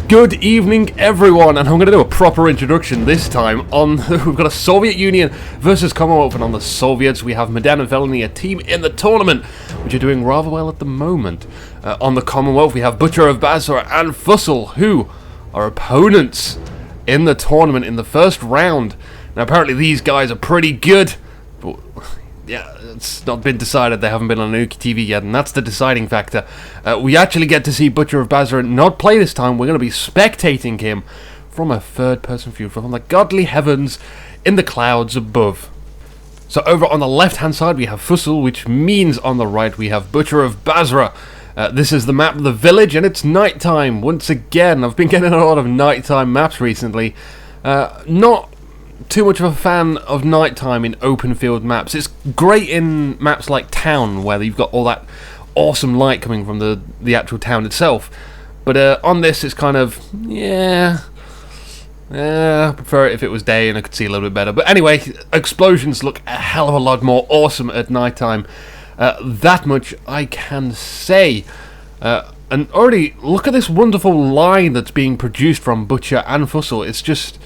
Good evening, everyone, and I'm going to do a proper introduction this time on, we've got a Soviet Union versus Commonwealth, and on the Soviets we have Medan and Feliny, a team in the tournament, which are doing rather well at the moment. On the Commonwealth we have Butcher of Basra and Fussel, who are opponents in the tournament in the first round. Now apparently these guys are pretty good, but yeah, it's not been decided. They haven't been on Anuki TV yet, and that's the deciding factor. We actually get to see Butcher of Basra not play this time. We're going to be spectating him from a third-person view, from the godly heavens in the clouds above. So over on the left-hand side, we have Fussel, which means on the right we have Butcher of Basra. This is the map of the village, and it's nighttime. Once again, I've been getting a lot of nighttime maps recently. Not too much of a fan of nighttime in open field maps. It's great in maps like Town, where you've got all that awesome light coming from the actual town itself. But on this, it's kind of, I prefer it if it was day and I could see a little bit better. But anyway, explosions look a hell of a lot more awesome at nighttime. That much I can say. And already, look at this wonderful line that's being produced from Butcher and Fussel. It's just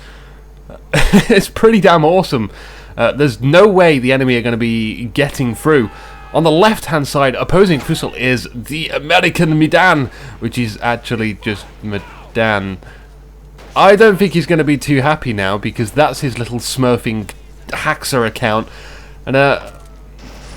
it's pretty damn awesome. There's no way the enemy are going to be getting through. On the left-hand side, opposing Fussel is the American Medan, which is actually just Medan. I don't think he's going to be too happy now, because that's his little smurfing haxer account. And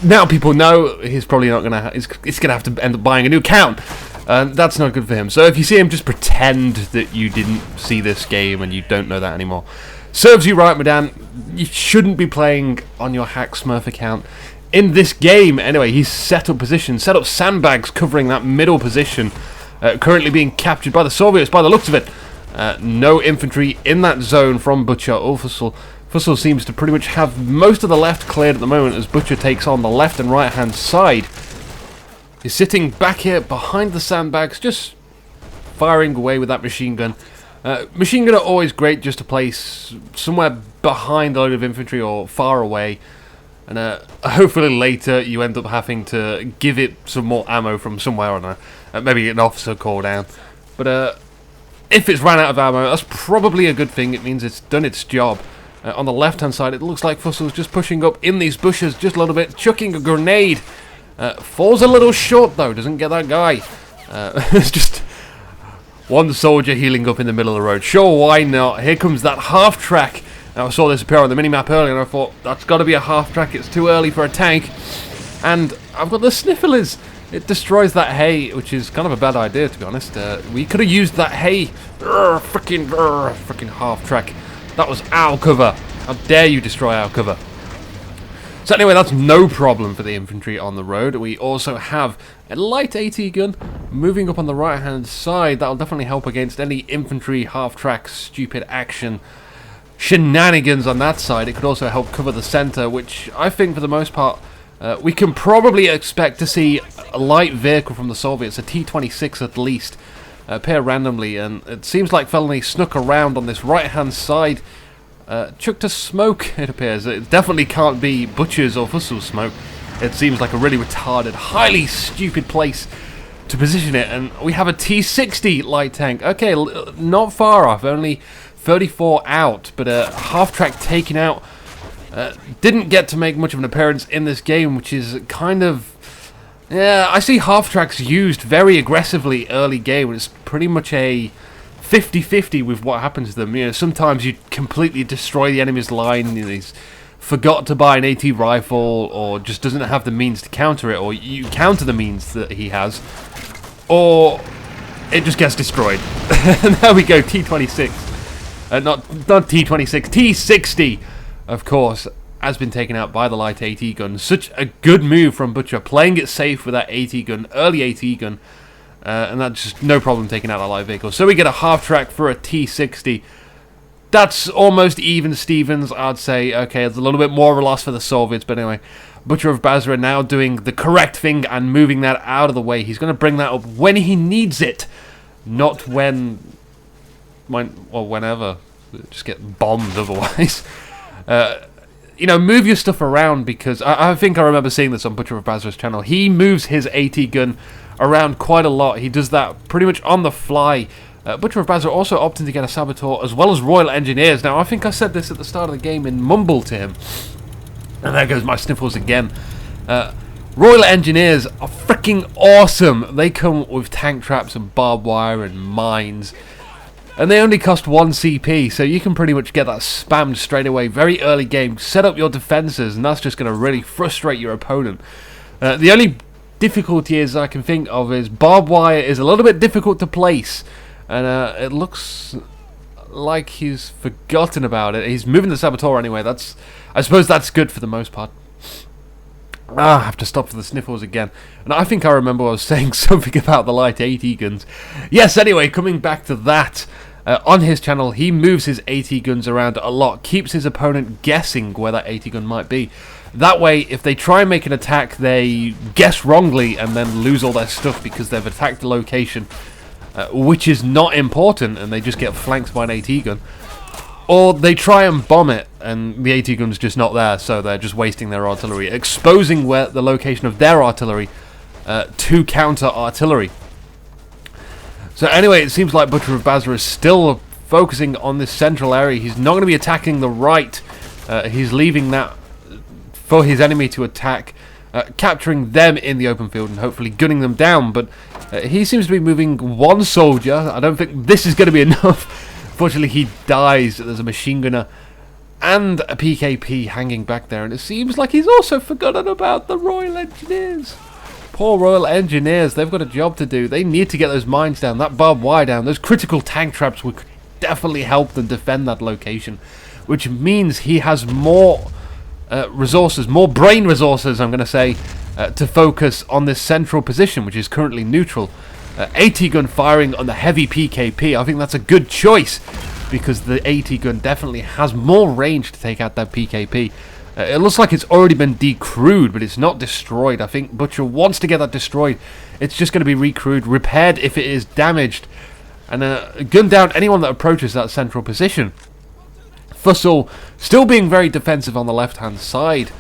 now people know he's probably not going to. He's going to have to end up buying a new account. That's not good for him. So if you see him, just pretend that you didn't see this game and you don't know that anymore. Serves you right, Medan. You shouldn't be playing on your hack smurf account in this game. Anyway, he's set up position, set up sandbags covering that middle position, currently being captured by the Soviets by the looks of it. No infantry in that zone from Butcher or Fussel. Fussel seems to pretty much have most of the left cleared at the moment as Butcher takes on the left and right hand side. He's sitting back here behind the sandbags, just firing away with that machine gun. Machine gun are always great just to place somewhere behind a load of infantry or far away, and hopefully later you end up having to give it some more ammo from somewhere on maybe an officer call down. But if it's ran out of ammo, that's probably a good thing. It means it's done its job. On the left hand side, it looks like Fussel's just pushing up in these bushes just a little bit, chucking a grenade. Falls a little short though, doesn't get that guy. It's just one soldier healing up in the middle of the road. Sure, why not? Here comes that half track. Now I saw this appear on the minimap earlier and I thought, that's got to be a half track, it's too early for a tank. And I've got the Snifflers. It destroys that hay, which is kind of a bad idea, to be honest. We could have used that hay. Frickin' half track. That was our cover. How dare you destroy our cover? So anyway, that's no problem for the infantry on the road. We also have a light AT gun moving up on the right hand side. That'll definitely help against any infantry half-track stupid action shenanigans on that side. It could also help cover the center, which I think for the most part we can probably expect to see a light vehicle from the Soviets, a T-26 at least, appear randomly. And it seems like Felony snuck around on this right hand side. Chucked a smoke, it appears. It definitely can't be Butcher's or Fussel's smoke. It seems like a really retarded, highly stupid place to position it. And we have a T-60 light tank. Okay, not far off, only 34 out, but half-track taken out. Didn't get to make much of an appearance in this game, which is kind of... Yeah, I see half-tracks used very aggressively early game, and it's pretty much a 50-50 with what happens to them. You know, sometimes you completely destroy the enemy's line. You know, he's forgot to buy an AT rifle, or just doesn't have the means to counter it, or you counter the means that he has, or it just gets destroyed. And there we go, T-26. Not T-26, T-60, of course, has been taken out by the light AT gun. Such a good move from Butcher, playing it safe with that AT gun, early AT gun. And that's just no problem taking out a light vehicle. So we get a half-track for a T-60. That's almost even Stevens, I'd say. Okay, it's a little bit more of a loss for the Soviets, but anyway. Butcher of Basra now doing the correct thing and moving that out of the way. He's going to bring that up when he needs it, not whenever. Just get bombed otherwise. You know, move your stuff around, because I think I remember seeing this on Butcher of Basra's channel. He moves his AT gun around quite a lot. He does that pretty much on the fly Butcher of Basra also opting to get a Saboteur as well as Royal Engineers. Now, I think I said this at the start of the game in Mumble to him. And there goes my sniffles again. Royal Engineers are freaking awesome. They come with tank traps and barbed wire and mines. And they only cost 1 CP, so you can pretty much get that spammed straight away. Very early game. Set up your defenses, and that's just going to really frustrate your opponent. The only difficulty I can think of is barbed wire is a little bit difficult to place. And it looks like he's forgotten about it. He's moving the Saboteur anyway. I suppose that's good for the most part. I have to stop for the sniffles again. And I think I remember I was saying something about the light AT guns. Yes, anyway, coming back to that. On his channel, he moves his AT guns around a lot. Keeps his opponent guessing where that AT gun might be. That way, if they try and make an attack, they guess wrongly and then lose all their stuff because they've attacked the location. Which is not important, and they just get flanked by an AT gun. Or they try and bomb it, and the AT gun's just not there, so they're just wasting their artillery, exposing where the location of their artillery to counter artillery. So anyway, it seems like Butcher of Basra is still focusing on this central area. He's not going to be attacking the right. He's leaving that for his enemy to attack. Capturing them in the open field and hopefully gunning them down, but he seems to be moving 1 soldier. I don't think this is going to be enough. Fortunately, he dies. There's a machine gunner and a PKP hanging back there, and it seems like he's also forgotten about the Royal Engineers. Poor Royal Engineers, they've got a job to do. They need to get those mines down, that barbed wire down. Those critical tank traps would definitely help them defend that location, which means he has more resources, more brain resources, I'm going to say, to focus on this central position, which is currently neutral. AT gun firing on the heavy PKP, I think that's a good choice, because the AT gun definitely has more range to take out that PKP. It looks like it's already been decrewed, but it's not destroyed. I think Butcher wants to get that destroyed. It's just going to be recrewed, repaired if it is damaged, and gun down anyone that approaches that central position. Fussel still being very defensive on the left-hand side.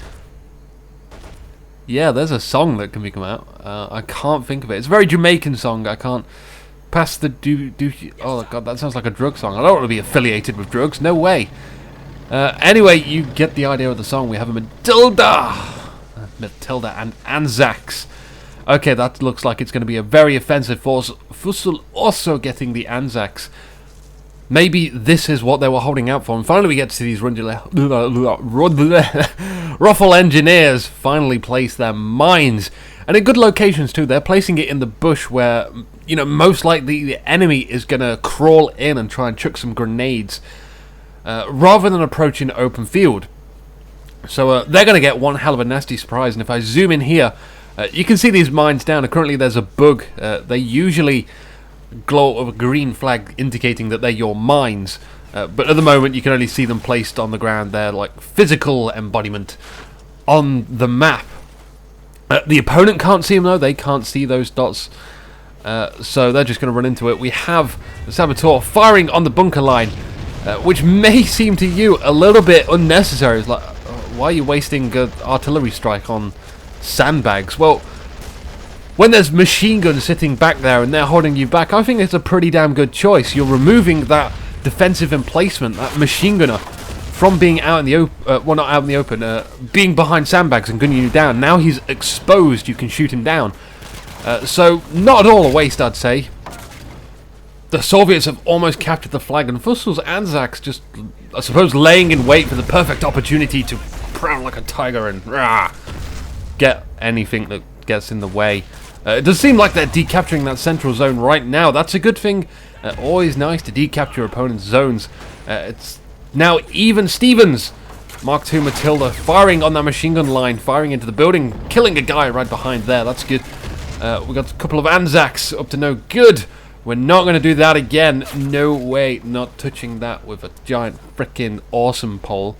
Yeah, there's a song that can become out. I can't think of it. It's a very Jamaican song. I can't pass the oh god, that sounds like a drug song. I don't want to be affiliated with drugs. No way. Anyway, you get the idea of the song. We have a Matilda and Anzacs. Okay, that looks like it's going to be a very offensive force. Fussel also getting the Anzacs. Maybe this is what they were holding out for. And finally we get to these Ruffle Engineers finally place their mines. And in good locations too. They're placing it in the bush where, you know, most likely the enemy is going to crawl in and try and chuck some grenades. Rather than approaching open field. So they're going to get one hell of a nasty surprise. And if I zoom in here, you can see these mines down. And currently there's a bug. They usually glow of a green flag indicating that they're your mines, but at the moment you can only see them placed on the ground. They're like physical embodiment on the map. The opponent can't see them though. They can't see those dots, so they're just going to run into it. We have the Saboteur firing on the bunker line, which may seem to you a little bit unnecessary. It's like, why are you wasting an artillery strike on sandbags? Well, when there's machine guns sitting back there and they're holding you back, I think it's a pretty damn good choice. You're removing that defensive emplacement, that machine gunner, from being out in the open, well, not out in the open, being behind sandbags and gunning you down. Now he's exposed, you can shoot him down. So, not at all a waste, I'd say. The Soviets have almost captured the flag, and Fussel's Anzacs just, I suppose, laying in wait for the perfect opportunity to prowl like a tiger and get anything that gets in the way. It does seem like they're decapturing that central zone right now. That's a good thing. Always nice to decapture opponents' zones. It's now even Stevens. Mark II Matilda firing on that machine gun line, firing into the building, killing a guy right behind there. That's good. We got a couple of Anzacs up to no good. We're not going to do that again. No way. Not touching that with a giant frickin' awesome pole.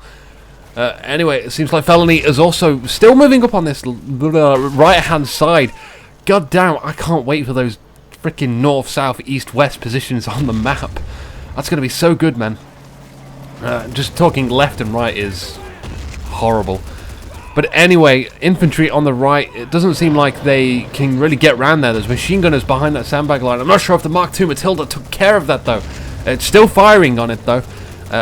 Anyway, it seems like Feliny is also still moving up on this right-hand side. God damn, I can't wait for those freaking north, south, east, west positions on the map. That's going to be so good, man. Just talking left and right is horrible. But anyway, infantry on the right, it doesn't seem like they can really get around there. There's machine gunners behind that sandbag line. I'm not sure if the Mark II Matilda took care of that, though. It's still firing on it, though,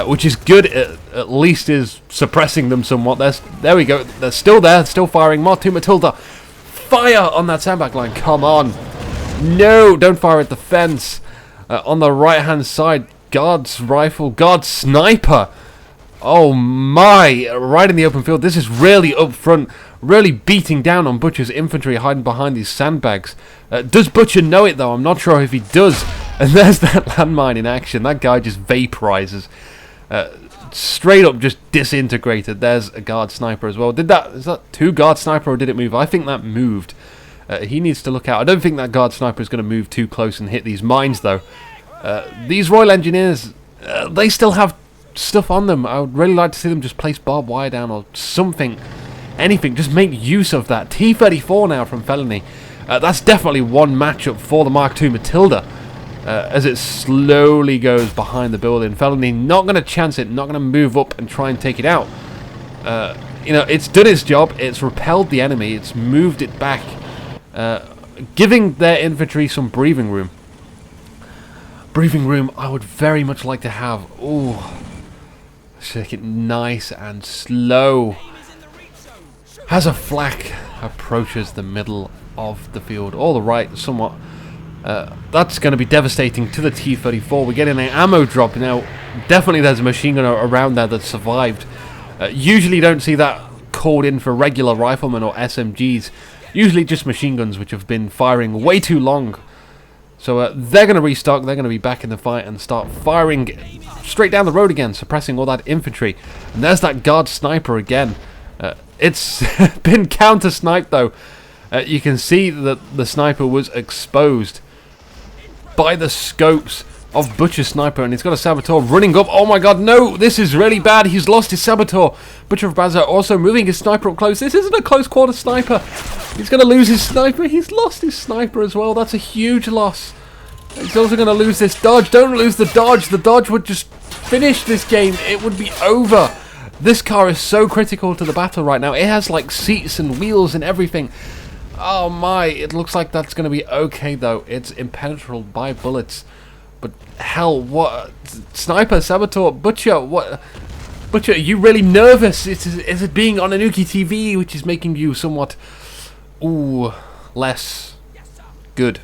which is good. It at least is suppressing them somewhat. There we go. They're still there, still firing. Mark II Matilda, fire on that sandbag line. Come on. No, don't fire at the fence. On the right-hand side, Guard's rifle, Guard's sniper. Oh my, right in the open field. This is really up front, really beating down on Butcher's infantry hiding behind these sandbags. Does Butcher know it, though? I'm not sure if he does. And there's that landmine in action. That guy just vaporizes. Straight up just disintegrated. There's a Guard sniper as well. Is that 2 Guard sniper, or did it move? I think that moved. He needs to look out. I don't think that Guard sniper is going to move too close and hit these mines, though. These Royal Engineers, they still have stuff on them. I would really like to see them just place barbed wire down or something, anything. Just make use of that. T-34 now from Feliny. That's definitely one matchup for the Mark II Matilda, as it slowly goes behind the building. Feliny not going to chance it, not going to move up and try and take it out. You know, it's done its job. It's repelled the enemy. It's moved it back, giving their infantry some breathing room. Breathing room I would very much like to have. Ooh. Take it nice and slow. As a flak approaches the middle of the field, all the right, somewhat. That's going to be devastating to the T-34. We're getting an ammo drop now. Definitely there's a machine gunner around there that survived. Usually don't see that called in for regular riflemen or SMGs. Usually just machine guns which have been firing way too long. So they're going to restock, they're going to be back in the fight and start firing straight down the road again, suppressing all that infantry. And there's that Guard sniper again. It's been counter-sniped, though. You can see that the sniper was exposed by the scopes of Butcher's sniper, and he's got a saboteur running up. Oh my god, no, this is really bad. He's lost his saboteur. Butcher of Bazar also moving his sniper up close. This isn't a close quarter sniper. He's going to lose his sniper. He's lost his sniper as well. That's a huge loss. He's also going to lose this dodge. Don't lose the dodge. The dodge would just finish this game. It would be over. This car is so critical to the battle right now. It has like seats and wheels and everything. Oh my, it looks like that's going to be okay though. It's impenetrable by bullets. But hell, what? Sniper, saboteur, Butcher, what? Butcher, are you really nervous? Is it being on Anuki TV which is making you somewhat, less good?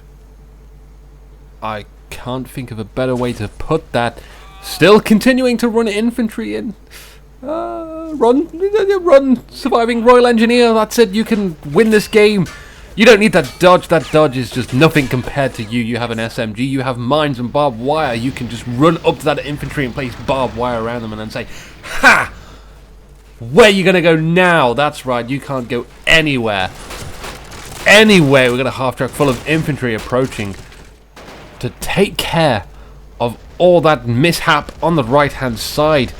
I can't think of a better way to put that. Still continuing to run infantry in. Run, surviving Royal Engineer. That's it, you can win this game. You don't need that dodge. That dodge is just nothing compared to you. You have an SMG, you have mines and barbed wire. You can just run up to that infantry and place barbed wire around them and then say, ha! Where are you going to go now? That's right, you can't go anywhere. Anyway, we've got a half-track full of infantry approaching to take care of all that mishap on the right-hand side.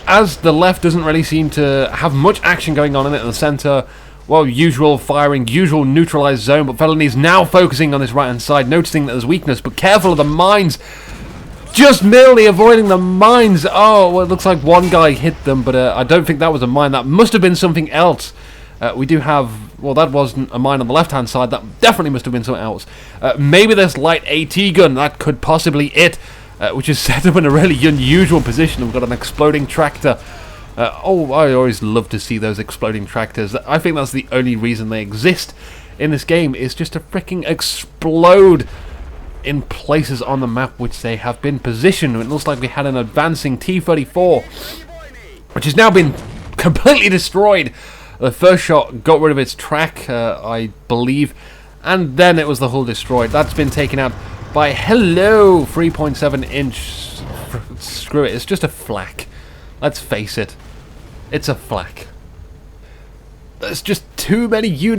As the left doesn't really seem to have much action going on in it in the centre, well, usual firing, usual neutralised zone, but Feliny's now focusing on his right-hand side, noticing that there's weakness, but careful of the mines. Just merely avoiding the mines. Oh, well, it looks like one guy hit them, but I don't think that was a mine. That must have been something else. We do have, well, that wasn't a mine on the left-hand side. That definitely must have been something else. Maybe this light AT gun, that could possibly it, which is set up in a really unusual position. We've got an exploding tractor. I always love to see those exploding tractors. I think that's the only reason they exist in this game, is just to freaking explode in places on the map which they have been positioned. It looks like we had an advancing T-34, which has now been completely destroyed. The first shot got rid of its track, I believe, and then it was the hull destroyed. That's been taken out by, hello, 3.7 inch. Screw it, it's just a flak. Let's face it, it's a flak. There's just too many units.